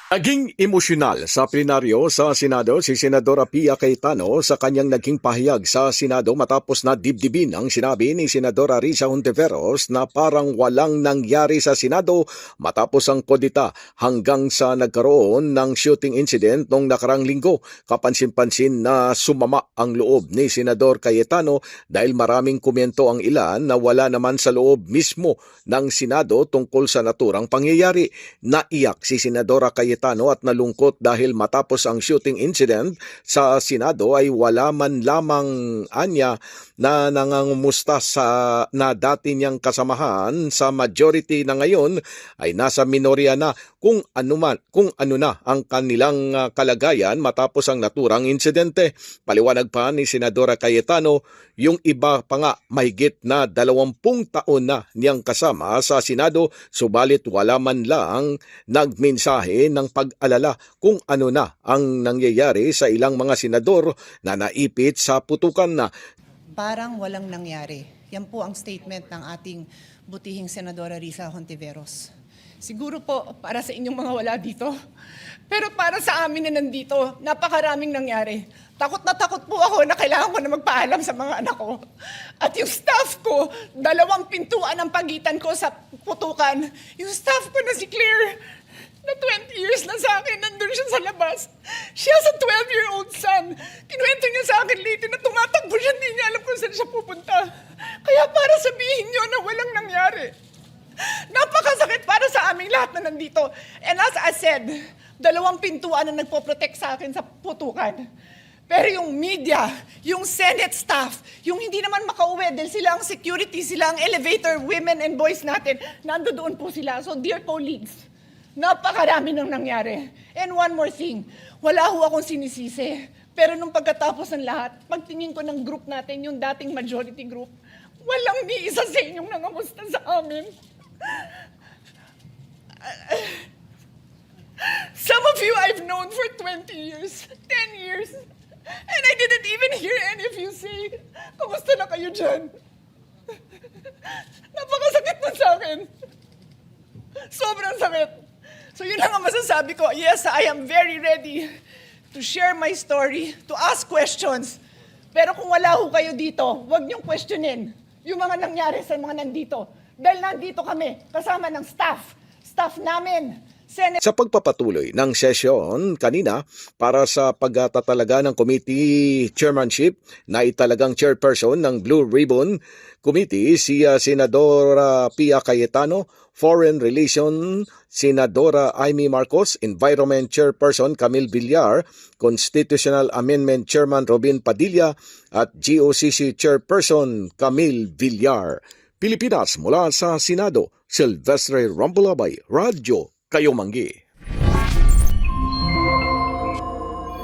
Naging emosyonal sa plenaryo sa Senado si Senadora Pia Cayetano sa kanyang naging pahayag sa Senado matapos na dibdibin ang sinabi ni Senadora Risa Hontiveros na parang walang nangyari sa Senado matapos ang kodita hanggang sa nagkaroon ng shooting incident noong nakarang linggo. Kapansin-pansin na sumama ang loob ni Senador Cayetano dahil maraming komento ang ilan na wala naman sa loob mismo ng Senado tungkol sa naturang pangyayari. Naiyak si Senadora Cayetano at nalungkot dahil matapos ang shooting incident sa Senado ay wala man lamang anya na nangangumusta sa na dati niyang kasamahan sa majority na ngayon ay nasa minorya na kung ano na ang kanilang kalagayan matapos ang naturang insidente. Paliwanag pa ni Senadora Cayetano, yung iba pa nga mahigit na 20 taon na niyang kasama sa Senado subalit wala man lang nagmensahe ng pag-alala kung ano na ang nangyayari sa ilang mga senador na naipit sa putukan na. Parang walang nangyari. Yan po ang statement ng ating butihing Senadora Risa Hontiveros. Siguro po para sa inyong mga wala dito, pero para sa amin na nandito, napakaraming nangyari. Takot na takot po ako na kailangan ko na magpaalam sa mga anak ko. At yung staff ko, 2 pintuan ang pagitan ko sa putukan. Yung staff ko na si Claire, na 20 years na sa akin, nandun siya sa labas. She has a 12-year-old son. Kinuwento niya sa akin later na tumatakbo siya, hindi niya alam kung saan siya pupunta. Kaya para sabihin niyo na walang nangyari. Napakasakit para sa aming lahat na nandito. And as I said, 2 pintuan na nagpo-protect sa akin sa putukan. Pero yung media, yung Senate staff, yung hindi naman makauwi dahil sila ang security, sila ang elevator women and boys natin, nandoon po sila. So dear colleagues, napakarami nang nangyari. And one more thing, wala ho akong sinisisi. Pero nung pagkatapos ng lahat, pagtingin ko ng group natin, yung dating majority group, walang ni isa sa inyong nangamusta sa amin. Some of you I've known for 20 years, 10 years, and I didn't even hear any of you say, kumusta na kayo dyan? Napakasakit mo sa akin. Sobrang sakit. So yun lang ang masasabi ko. Yes, I am very ready to share my story, to ask questions. Pero kung wala ho kayo dito, huwag niyong questionin yung mga nangyari sa mga nandito. Dahil nandito kami, kasama ng staff namin, Senate. Sa pagpapatuloy ng sesyon kanina para sa pagtatalaga ng committee chairmanship na italagang chairperson ng Blue Ribbon Committee si Senadora Pia Cayetano, Foreign Relations Senadora Amy Marcos, Environment Chairperson Camille Villar, Constitutional Amendment Chairman Robin Padilla at GOCC Chairperson Camille Villar. Pilipinas mula sa Senado, Silvestre Rambolabay, Radyo Kayomanggi.